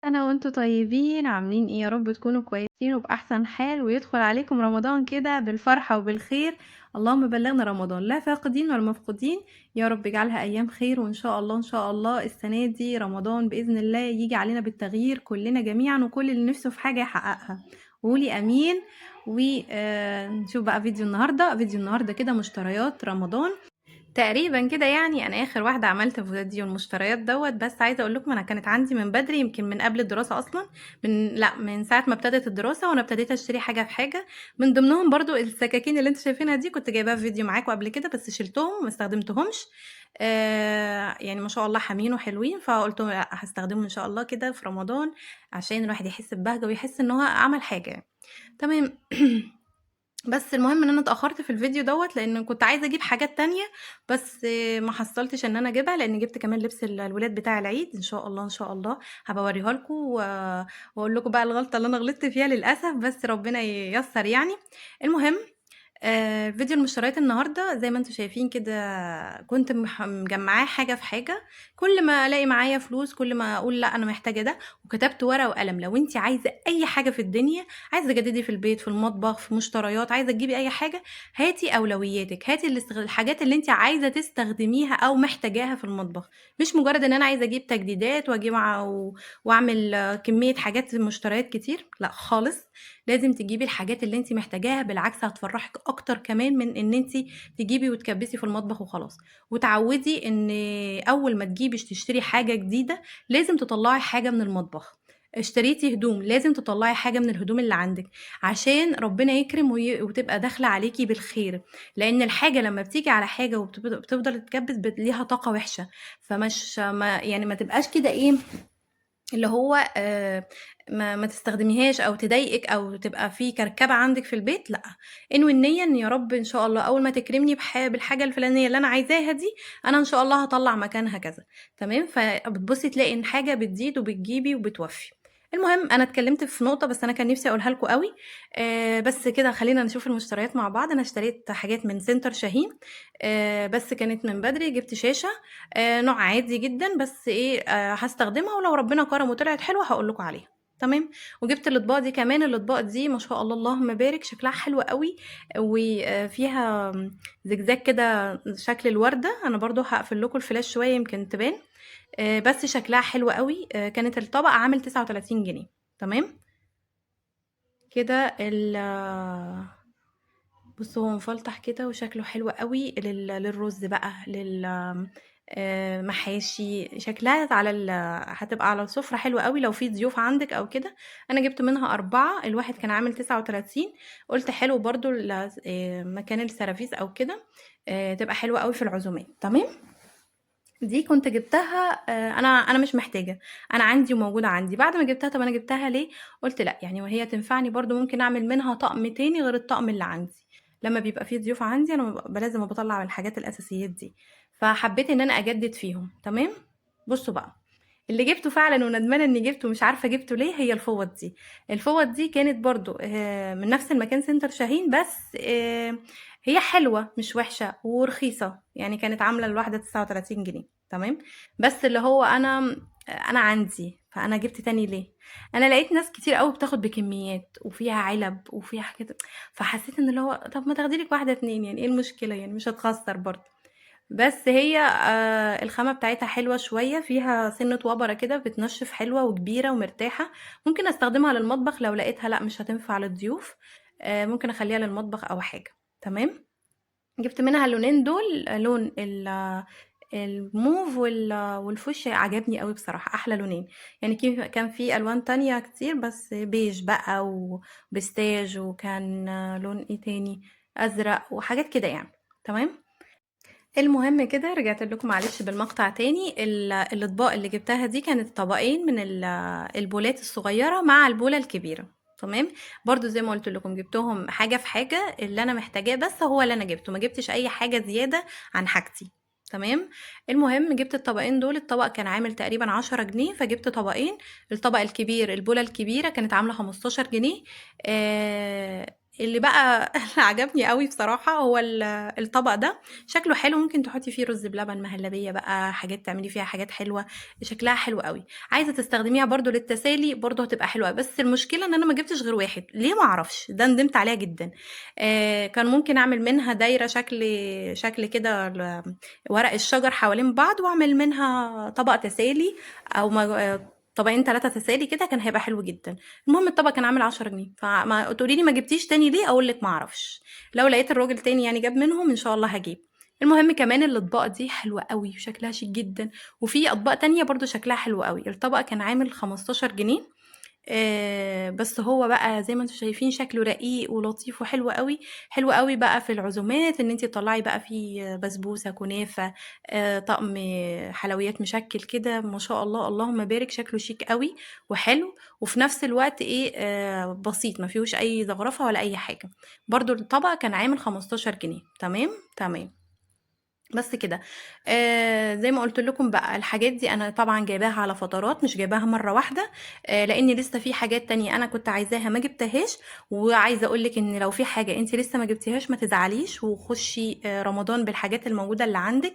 سنة وانتم طيبين، عاملين ايه؟ يا رب تكونوا كويسين وبأحسن حال، ويدخل عليكم رمضان كده بالفرحة وبالخير. اللهم بلغنا رمضان لا فاقدين ولا مفقودين. يا رب اجعلها ايام خير، وان شاء الله ان شاء الله السنة دي رمضان بإذن الله يجي علينا بالتغيير كلنا جميعا، وكل اللي نفسه في حاجة يحققها. قولي امين. ونشوف بقى فيديو النهارده كده مشتريات رمضان تقريبا كده. يعني انا اخر واحده عملت فيديو المشتريات دوت، بس عايزه اقول لكم انا كانت عندي من بدري، يمكن من قبل الدراسه اصلا. من ساعه ما ابتدت الدراسه وانا ابتديت اشتري حاجه في حاجه. من ضمنهم برضو السكاكين اللي انتوا شايفينها دي، كنت جايباها في فيديو معاكم قبل كده بس شلتهم وما استخدمتهمش. يعني ما شاء الله حامين وحلوين، فقلت لا هستخدمهم ان شاء الله كده في رمضان، عشان الواحد يحس ببهجه ويحس ان هو عمل حاجه يعني. تمام. بس المهم ان انا اتاخرت في الفيديو دوت، لان كنت عايزه اجيب حاجات تانية، بس ما حصلتش ان انا اجيبها، لان جبت كمان لبس الولاد بتاع العيد. ان شاء الله ان شاء الله هبقى اوريها لكم واقول لكم بقى الغلطه اللي انا غلطت فيها للاسف، بس ربنا ييسر يعني. المهم، فيديو المشتريات النهارده زي ما انتم شايفين كده، كنت مجمعاه حاجه في حاجه. كل ما الاقي معايا فلوس كل ما اقول لا انا محتاجه ده، وكتبت ورقه وقلم. لو انت عايزه اي حاجه في الدنيا، عايزه تجددي في البيت، في المطبخ، في مشتريات، عايزه تجيبي اي حاجه، هاتي اولوياتك، هاتي الحاجات اللي انت عايزه تستخدميها او محتاجاها في المطبخ. مش مجرد ان انا عايزه اجيب تجديدات واجيب واعمل كميه حاجات مشتريات كتير، لا خالص. لازم تجيبي الحاجات اللي انت محتاجاها، بالعكس هتفرحك اكتر كمان من ان انت تجيبي وتكبسي في المطبخ وخلاص. وتعودي ان اول ما تجيبي تشتري حاجه جديده لازم تطلعي حاجه من المطبخ. اشتريتي هدوم لازم تطلعي حاجه من الهدوم اللي عندك، عشان ربنا يكرم وتبقى داخله عليكي بالخير. لان الحاجه لما بتيجي على حاجه وبتفضل تتكبس ليها طاقه وحشه. فمش ما يعني ما تبقاش كده ايه اللي هو ما تستخدميهاش او تضايقك او تبقى في كركبه عندك في البيت، لا. انوي النيه ان يا رب ان شاء الله اول ما تكرمني بالحاجه الفلانيه اللي انا عايزاها دي، انا ان شاء الله هطلع مكانها كذا. تمام. فبتبصي تلاقي ان حاجه بتزيد وبتجيبي وبتوفي. المهم انا اتكلمت في نقطه بس انا كان نفسي اقولها لكم قوي. بس كده خلينا نشوف المشتريات مع بعض. انا اشتريت حاجات من سنتر شاهين. بس كانت من بدري. جبت شاشه نوع عادي جدًا، بس إيه، هاستخدمها ولو ربنا كرم وطلعت حلوة هاقول لكم عليها. تمام. وجبت الأطباق دي كمان. الأطباق دي ما شاء الله اللهم بارك شكلها حلو أوي، وفيها زجزاج كده شكل الوردة. أنا برضه هاقفل لكم الفلاش شوية يمكن تبان. بس شكلها حلو أوي. كانت الطبق عامل 39 جنيه. تمام. كده بصوا هو مفلطح كده وشكله حلو قوي للرز بقى محاشي. شكلها هتبقى على السفرة حلوة قوي لو في ضيوف عندك او كده. انا جبت منها 4، الواحد كان عامل 39. قلت حلو برضو مكان السرافيس او كده. تبقى حلوة قوي في العزومات. تمام. دي كنت جبتها. انا مش محتاجه. انا عندي وموجوده عندي. بعد ما جبتها، طب انا جبتها ليه؟ قلت لا يعني وهي تنفعني برضو، ممكن اعمل منها طقم تاني غير الطقم اللي عندي. لما بيبقى فيه ضيوف عندي انا لازم بطلع الحاجات الاساسيات دي. فحبيت ان انا اجدد فيهم. تمام. بصوا بقى، اللي جبته فعلا وندمانه اني جبته مش عارفه جبته ليه، هي الفوط دي. الفوط دي كانت برضو من نفس المكان سنتر شاهين، بس هي حلوه مش وحشه ورخيصه يعني. كانت عامله الواحده 39 جنيه. تمام. بس اللي هو انا عندي، فانا جبت تاني ليه؟ انا لقيت ناس كتير قوي بتاخد بكميات وفيها علب وفيها حاجات، فحسيت ان اللي هو طب ما تاخدي لك واحده اتنين، يعني ايه المشكله؟ يعني مش هتخسر برضه. بس هي الخامة بتاعتها حلوة شوية، فيها سنة وبرة كده بتنشف، حلوة وكبيرة ومرتاحة. ممكن استخدمها للمطبخ لو لقيتها لا مش هتنفع للضيوف. ممكن اخليها للمطبخ او حاجة. تمام. جبت منها اللونين دول. لون الموف والفوشيا عجبني قوي بصراحة، احلى لونين. يعني كان في الوان تانية كتير بس بيج بقى وبستاج، وكان لون ايه تاني، ازرق وحاجات كده يعني. تمام. المهم كده رجعت لكم معلش بالمقطع تاني. الاطباق اللي جبتها دي كانت طبقين من البولات الصغيرة مع البولة الكبيرة. تمام. برضو زي ما قلت لكم جبتهم حاجة في حاجة، اللي انا محتاجاه بس هو اللي انا جبته، ما جبتش اي حاجة زيادة عن حاجتي. تمام. المهم جبت الطبقين دول. الطبق كان عامل تقريبا 10 جنيه، فجبت طبقين. الطبق الكبير البولة الكبيرة كانت عاملة 15 جنيه. اللي بقى اللي عجبني قوي بصراحة هو الطبق ده، شكله حلو، ممكن تحطي فيه رز بلبن، مهلبية بقى، حاجات تعملي فيها حاجات حلوة، شكلها حلو قوي. عايزة تستخدميها برضو للتسالي برضو هتبقى حلوة، بس المشكلة ان انا ما جبتش غير واحد، ليه ما اعرفش، ده ندمت عليها جدا. كان ممكن اعمل منها دايرة شكل كده ورق الشجر حوالين بعض، واعمل منها طبق تسالي، او طبقين 3 تسالي كده، كان هيبقى حلو جدا. المهم الطبق كان عامل 10 جنيه، فما تقولي لي ما جبتيش تاني ليه، اقول لك ما اعرفش. لو لقيت الراجل تاني يعني جاب منهم ان شاء الله هجيب. المهم كمان الاطباق دي حلوه قوي وشكلها شيك جدا، وفي اطباق تانية برضو شكلها حلو قوي. الطبق كان عامل 15 جنيه. بس هو بقى زي ما انتم شايفين شكله رقيق ولطيف وحلو قوي. حلو قوي بقى في العزومات، ان انت تطلعي بقى فيه بسبوسه، كنافه، طقم حلويات مشكل كده، ما شاء الله اللهم بارك، شكله شيك قوي وحلو. وفي نفس الوقت ايه، بسيط، ما فيهوش اي زخرفه ولا اي حاجه. برضو الطبق كان عامل 15 جنيه. تمام تمام. بس كده. زي ما قلت لكم بقى، الحاجات دي انا طبعا جايباها على فترات، مش جايباها مره واحده. لان لسه في حاجات تانية انا كنت عايزاها ما جبتهاش. وعايزه اقول لك ان لو في حاجه انت لسه ما جبتيهاش ما تزعليش، وخشي رمضان بالحاجات الموجوده اللي عندك.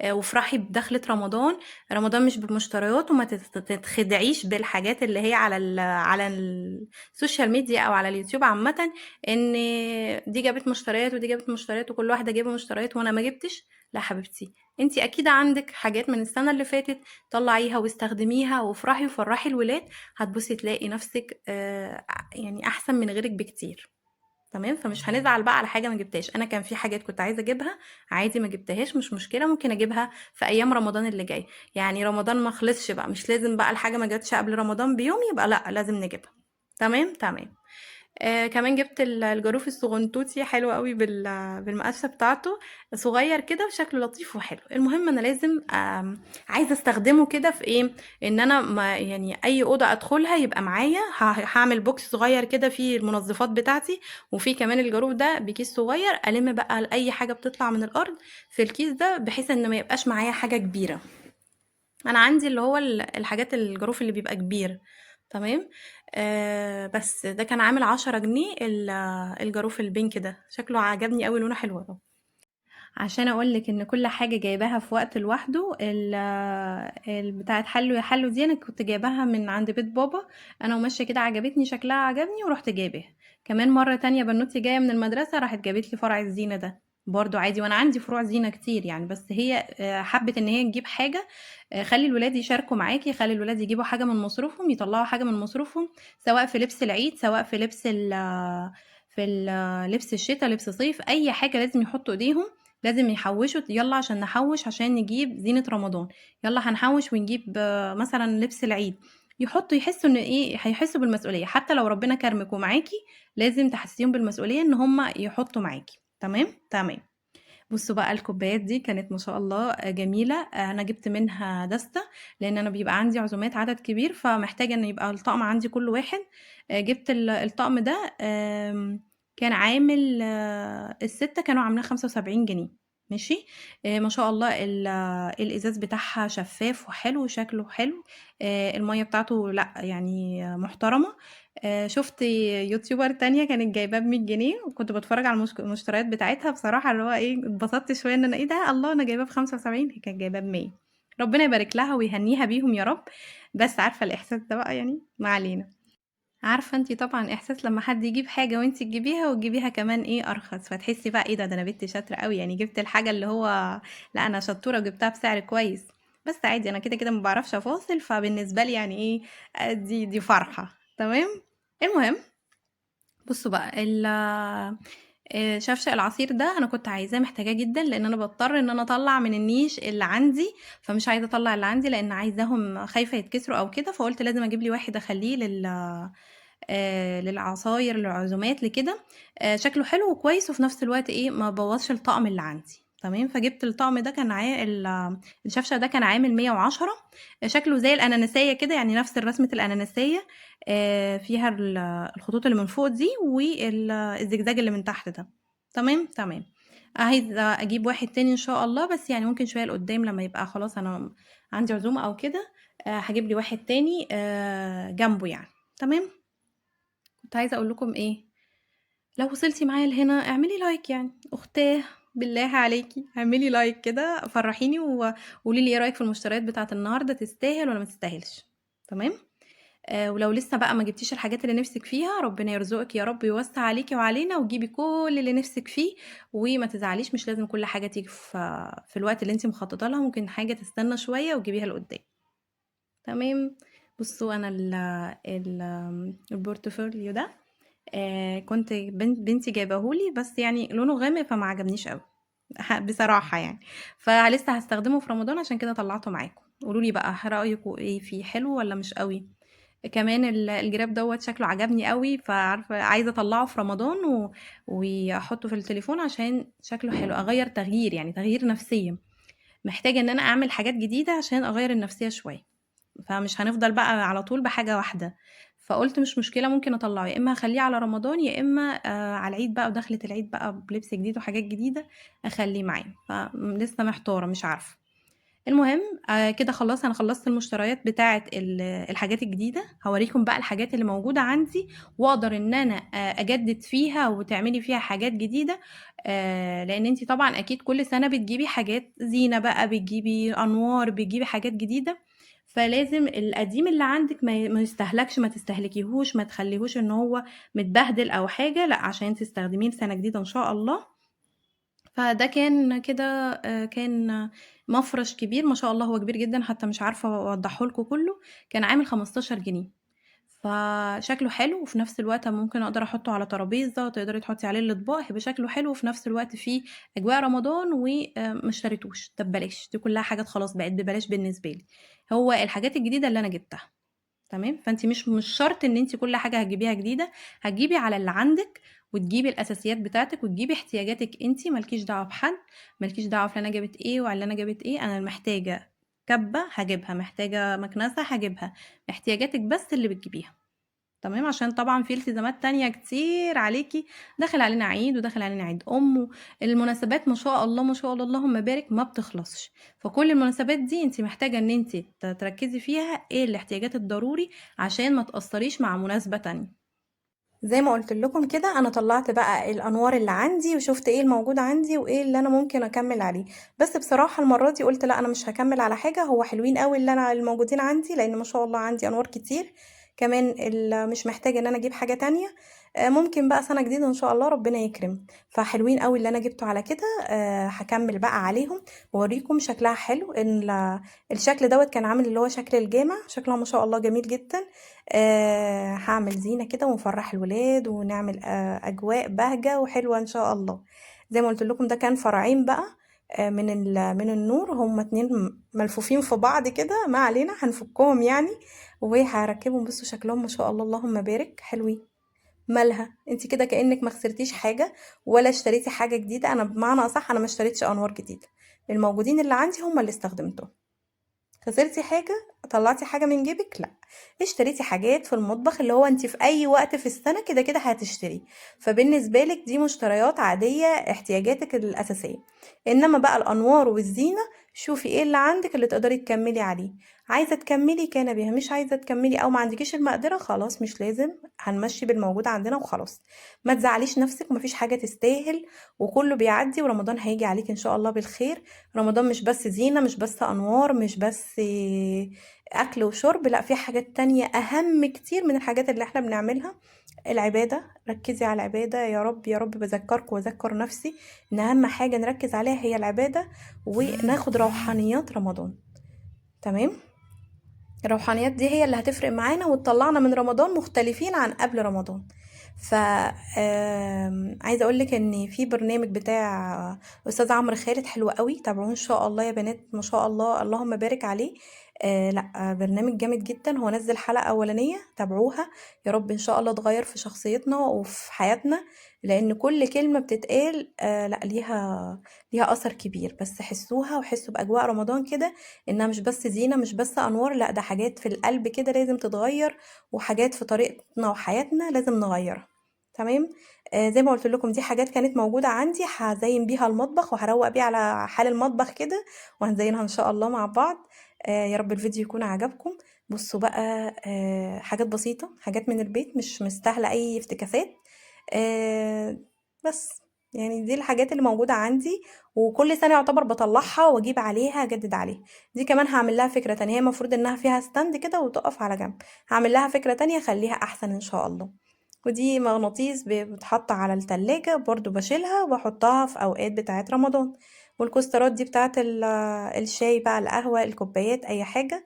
وافرحي بدخلة رمضان. رمضان مش بمشتريات، وما تتخدعيش بالحاجات اللي هي على السوشيال ميديا او على اليوتيوب عامه. ان دي جابت مشتريات ودي جابت مشتريات وكل واحده جايبه مشتريات وانا ما جبتش. لا حبيبتي، انتي اكيد عندك حاجات من السنة اللي فاتت، طلعيها واستخدميها وافرحي وفرحي الولاد. هتبصي تلاقي نفسك يعني احسن من غيرك بكتير. تمام. فمش هنزعل بقى على حاجة ما جبتهاش. انا كان في حاجات كنت عايزة اجيبها عادي ما جبتهاش، مش مشكلة، ممكن اجيبها في ايام رمضان اللي جاي. يعني رمضان ما خلصش بقى، مش لازم بقى الحاجة ما جاتش قبل رمضان بيوم يبقى لا لازم نجيبها. تمام تمام. كمان جبت الجاروف الصغنطوطي حلو قوي بالمقاسة بتاعته، صغير كده وشكله لطيف وحلو. المهم انا لازم عايزه استخدمه كده في ايه، ان انا ما يعني اي اوضه ادخلها يبقى معايا، هعمل بوكس صغير كده فيه المنظفات بتاعتي، وفي كمان الجاروف ده بكيس صغير الم بقى اي حاجه بتطلع من الارض في الكيس ده، بحيث ان ما يبقاش معايا حاجه كبيره. انا عندي اللي هو الحاجات الجاروف اللي بيبقى كبير. تمام. بس ده كان عامل 10 جنيه الجاروف البينك ده، شكله عجبني قوي، لونه حلو أوي. عشان اقول لك ان كل حاجه جايباها في وقت لوحده. بتاعه حلو يا حلو دي انا كنت جايباها من عند بيت بابا. انا وماشيه كده عجبتني شكلها عجبني ورحت جايباها. كمان مره تانية بنوتي جايه من المدرسه راحت جابت لي فرع الزينه ده برضو عادي، وانا عندي فروع زينه كتير يعني، بس هي حبت ان هي تجيب حاجه. خلي الولاد يشاركوا معاكي، خلي الولاد يجيبوا حاجه من مصروفهم، يطلعوا حاجه من مصروفهم، سواء في لبس العيد، سواء في لبس لبس الشتاء، لبس صيف، اي حاجه لازم يحطوا ايديهم. لازم يحوشوا، يلا عشان نحوش عشان نجيب زينة رمضان. يلا هنحوش ونجيب مثلا لبس العيد. يحطوا يحسوا ان ايه، هيحسوا بالمسؤولية، حتى لو ربنا كرمك ومعاكي لازم تحسيهم بالمسؤولية ان هم يحطوا معاكي. تمام تمام. بصوا بقى الكوبايات دي كانت ما شاء الله جميلة. انا جبت منها دستة، لان انا بيبقى عندي عزومات عدد كبير، فمحتاجة ان يبقى الطقم عندي كل واحد. جبت الطقم ده. كان عامل الستة كانوا عاملين 75 جنيه. ماشي. ما شاء الله الازاز بتاعها شفاف وحلو وشكله حلو. المية بتاعته لا يعني محترمة. شفت يوتيوبر تانية كانت جايباه ب100 جنيه، وكنت بتفرج على المشتريات بتاعتها بصراحة، اللي هو ايه اتبسطت شوية ان انا ايه ده، الله انا جايباه ب75، هي كانت جايباه ب100. ربنا يبارك لها ويهنيها بيهم يا رب. بس عارفة الاحساس ده بقى يعني ما علينا. عارفة انتي طبعا احساس لما حد يجيب حاجة وانتي تجيبيها وتجيبيها كمان ايه ارخص، فتحسي بقى ايه ده انا بنت شاطرة قوي يعني، جبت الحاجة اللي هو لا انا شطورة وجبتها بسعر كويس. بس عادي انا كده كده ما بعرفش افاصل، فبالنسبة لي يعني ايه، دي فرحة. تمام. المهم بصوا بقى شفشق العصير ده انا كنت عايزاه محتاجاه جدا، لان انا بضطر ان انا اطلع من النيش اللي عندي، فمش عايزه اطلع اللي عندي لان عايزاهم خايفه يتكسروا او كده، فقلت لازم اجيب لي واحد اخليه للعصاير للعزومات لكده. شكله حلو وكويس، وفي نفس الوقت ايه ما بوظش الطقم اللي عندي. تمام. فجبت الطقم ده كان الشفشة ده كان عامل 110. شكله زي الأناناسية كده يعني، نفس رسمة الأناناسية. فيها الخطوط اللي من فوق دي والزجزاج اللي من تحت ده. تمام تمام. عايزة اجيب واحد تاني ان شاء الله، بس يعني ممكن شوية لقدام لما يبقى خلاص انا عندي عزومة او كده. هجيب لي واحد تاني جنبه يعني. تمام. كنت عايزة اقول لكم ايه، لو وصلتِ معايا لهنا اعملي لايك يعني، أختاه بالله عليكِ اعملي لايك كده فرحيني وقولي لي إيه رأيِك في المشتريات بتاعة النهارده، تستاهل والّا ما تستاهلش؟ تمام؟ ولو لسه بقى ما جبتيش الحاجات اللي نِفْسِك فيها، ربنا يرزقِك يا رب ويوسّع عليكِ وعلينا وتجيبي كل اللي نِفْسِك فيه، وما تزعليش مش لازم كل حاجة تيجي في الوقت اللي أنتِ مخططة لها، ممكن حاجة تستنى شوية وتجيبيها لقدّام. تمام. بُصّوا أنا الportfolio ده كنت بنتي جايباه لي، بس يعني لونه غامق فما عجبنيش أوي بصراحة يعني، فلسه هاستخدمه في رمضان عشان كده طلّعته معاكم. قولوا لي بقى رأيكم إيه فيه، حلو والّا مش أوي؟ كمان الجراب دوّة شكله عجبني أوي، فعارفة عايزة أطلّعه في رمضان وأحطه في التليفون عشان شكله حلو، تغيير يعني تغيير نفسية، محتاجة إن أنا أعمل حاجات جديدة عشان أغيّر النفسية شوية. فمش هنفضل بقى على طول بحاجة واحدة، فقُلت مش مشكلة ممكن أطلّعه، يا إمّا هاخلّيه على رمضان، يا إمّا على العيد بقى ودخلة العيد بقى بلبس جديد وحاجات جديدة أخلّيه معايا، لسه محتارة مش عارفة. المهم كده خلاص أنا خلّصت المشتريات بتاعة الحاجات الجديدة، هاورّيكم بقى الحاجات اللي موجودة عندي وأقدر إن أنا أجدد فيها وتعملي فيها حاجات جديدة، لإن أنتِ طبعًا أكيد كل سنة بتجيبي حاجات زينة بقى، بتجيبي أنوار، بتجيبي حاجات جديدة، فلازم القديم اللي عندِك ما يستهلكش، ما تستهلكيهوش، ما تخلّيهوش إن هو متبهدل أو حاجة، لأ عشان تستخدميه لسنة جديدة إن شاء الله. فده كان كده كان مفرش كبير ما شاء الله هو كبير جدًا حتى مش عارفة أوضّحه لكم كلّه، كان عامل 15 جنيه، فشكله حلو وفي نفس الوقت ممكن أقدر أحطه على ترابيزة تقدري تحطي عليه الأطباق، هيبقى شكله حلو وفي نفس الوقت فيه أجواء رمضان ما اشتريتوش، ده ببلاش، دي كلّها حاجات خلاص بقت ببلاش بالنسبة لي، هو الحاجات الجديدة اللي أنا جبتها. تمام، فأنتِ مش شرط إن أنتِ كل حاجة هتجيبيها جديدة، هتجيبي على اللي عندِك وتجيبي الأساسيات بتاعتِك وتجيبي احتياجاتِك أنتِ، ما لكيش دعوة بحد، ما لكيش دعوة فلانة جابت إيه وعلانة جابت إيه، أنا محتاجة كَبّة هاجيبها، محتاجة مكنسة هاجيبها، احتياجاتِك بس اللي بتجيبيها. تمام، عشان طبعًا في التزامات تانية كتير عليكِ، داخل علينا عيد وداخل علينا عيد أم، المناسبات ما شاء الله، ما شاء الله اللهم بارك ما بتخلصش، فكل المناسبات دي أنتِ محتاجة إن أنتِ تركّزي فيها إيه الاحتياجات الضروري عشان ما تأثّريش مع مناسبة تانية. زي ما قُلت لكم كده أنا طلّعت بقى الأنوار اللي عندي، وشُفت إيه الموجود عندي وإيه اللي أنا ممكن أكمّل عليه، بس بصراحة المرّة دي قُلت لأ أنا مش هاكمّل على حاجة، هو حلوين أوي الموجودين عندي، لإن ما شاء الله عندي أنوار كتير، كمان مش محتاجة إن أنا أجيب حاجة تانية، ممكن بقى سَنة جديدة إن شاء الله ربنا يكرم، فحلوين أوي اللي أنا جِبته على كده، هاكمّل بقى عليهم وأورّيكم شكلها حلو، الشكل دوّة كان عامل اللي هو شكل الجامع، شكلها ما شاء الله جميل جدًا. هاعمل زينة كده ونفرّح الولاد ونعمل أجواء بهجة وحلوة إن شاء الله. زي ما قُلت لكم ده كان فرعين بقى من النور، هُم 2 ملفوفين في بعض كده، ما علينا هنفكّهم يعني، وهاركّبهم بُصّوا شكلهم ما شاء الله اللهم بارك حلوين. مالها؟ أنتِ كده كإنِّك ما خسرتيش حاجة ولا اشتريتِ حاجة جديدة، أنا بمعنى أصح أنا ما اشتريتش أنوار جديدة، الموجودين اللي عندي هُم اللي استخدمتهم. خسرتِ حاجة؟ طلّعتِ حاجة من جيبِك؟ لأ، اشتريتِ حاجات في المطبخ اللي هو أنتِ في أي وقت في السنة كده هتشتري، فبالنسبة لِك دي مشتريات عادية احتياجاتِك الأساسية، إنما بقى الأنوار والزينة شوفي إيه اللي عندِك اللي تقدري تكمّلي عليه، عايزة تكمّلي كان بها، مش عايزة تكمّلي أو ما عندكيش المقدرة خلاص مش لازم، هنمشّي بالموجود عندنا وخلاص، ما تزعّليش نَفْسِك ما فيش حاجة تستاهل وكلّه بيعدّي ورمضان هييجي عليكِ إن شاء الله بالخير، رمضان مش بس زينة، مش بس أنوار، مش بس أكل وشرب، لأ في حاجات تانية أهم كتير من الحاجات اللي إحنا بنعملها، العبادة، ركّزي على العبادة يا رب، يا رب باذكّركم واذكّر نفسي إن أهم حاجة نركّز عليها هي العبادة، وناخد روحانيات رمضان، تمام؟ الروحانيات دي هي اللي هتفرق معانا وتطلعنا من رمضان مختلفين عن قبل رمضان. ف عايزه اقول لك ان في برنامج بتاع استاذ عمرو خالد حلو قوي تابعوه ان شاء الله يا بنات ما شاء الله اللهم بارك عليه. لا برنامج جامد جدا هو نزل حلقه اولانيه تابعوها يا رب ان شاء الله تغير في شخصيتنا وفي حياتنا لان كل كلمه بتتقال لا ليها اثر كبير بس حسوها وحسوا باجواء رمضان كده انها مش بس زينة مش بس انوار لا ده حاجات في القلب كده لازم تتغير وحاجات في طريقتنا وحياتنا لازم نغيرها تمام. زي ما قلت لكم دي حاجات كانت موجودة عندي هزين بيها المطبخ وهروق بيها على حال المطبخ كده وهنزينها ان شاء الله مع بعض. يا رب الفيديو يكون عجبكم. بصوا بقى حاجات بسيطة حاجات من البيت مش مستاهلة اي افتكاسات. بس يعني دي الحاجات اللي موجودة عندي، وكل سنة يعتبر باطلّعها واجيب عليها اجدد عليها. دي كمان هاعمل لها فكرة تانية، هي المفروض إنها فيها stand كده وتُقف على جنب، هاعمل لها فكرة تانية اخلّيها أحسن إن شاء الله. ودي مغناطيس بتتحط على التلاجة برضه باشيلها وباحطها في أوقات بتاعة رمضان. والكوسترات دي بتاعة الشاي بقى، القهوة، الكوبايات، أي حاجة،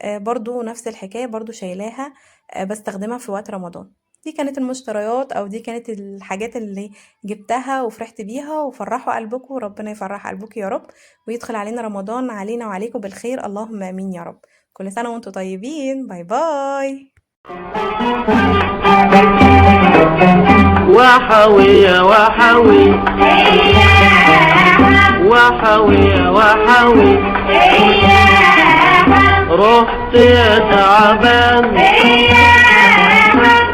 برضه نفس الحكاية، برضه شايلاها باستخدمها في وقت رمضان. دي كانت المشتريات، أو دي كانت الحاجات اللي جبتها وفرحت بيها، وفرحوا قلبكم وربنا يفرح قلبكم يا رب، ويدخل علينا رمضان علينا وعليكم بالخير، اللهم آمين يا رب. كل سنة وانتم طيبين. باي باي. وحوي يا وحوي وحوي يا وحوي، رحت يا تعبان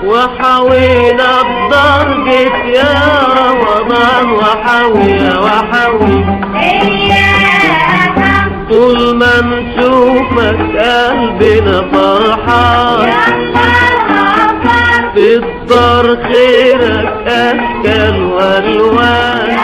وحوينا بضربك يا رمضان. وحوي يا وحوي، طول ما نشوفك قلبنا فرحان، في الدار خيرك أشكال والوان.